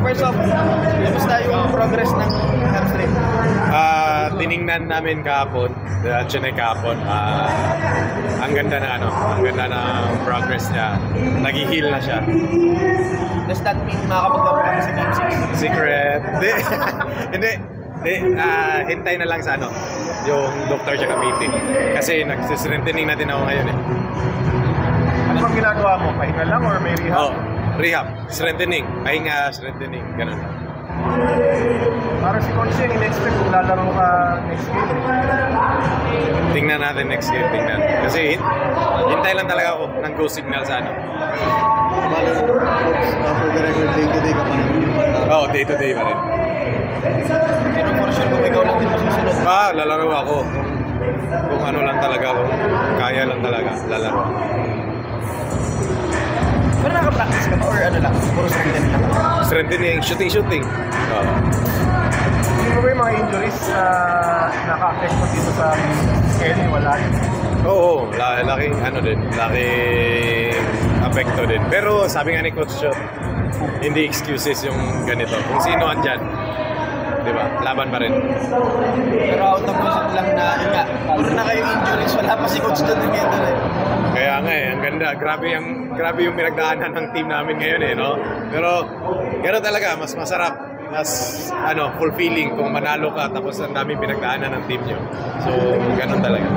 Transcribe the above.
Super Soft, kamusta yung progress ng hamstring? Tiningnan namin kahapon, Chennai kahapon. Ang ganda na ang ganda ng progress niya. Nag-heal na siya. Does that mean makakapagdaro kami sa Game 6? Secret. Hindi. Hintay na lang sa yung doctor siya meeting. Kasi nag-strengthening natin ako ngayon eh. Ano bang ginagawa mo? Pahinga lang or may rehab? Oh, rehab, strengthening, pahinga, strengthening, ganun. Para si Coach Shane, in-expect kung lalaro ka next game. Tingnan natin next game, tingnan. Kasi hintay lang talaga ako ng go signal sa For the record, day-to-day ka pa naman. Oo, day-to-day pa rin. Pero for sure, kung ikaw lang din masusunod. Lalaro ako. Kung ano lang talaga, kung kaya lang talaga, lalaro. Pero naka-practice ka ba or ano lang? Puro strengthening lang? Strengthening, shooting. Hindi mo ba yung mga injuries na naka-affect mo dito sa schedule? Wala yun. Oo, laking apekto din. Pero sabi nga ni Coach Shot, hindi excuses yung ganito. Kung sino andyan, di ba? Laban pa rin. Pero out of concept lang na, yun nga, puro na kayong injuries, wala pa si Coach doon ngayon doon eh. Kaya nga ang ganda. Grabe yung pinagdaanan ng team namin ngayon eh, no? Pero gano'n talaga, mas masarap, mas fulfilling kung manalo ka tapos ang daming pinagdaanan ng team nyo. So, gano'n talaga.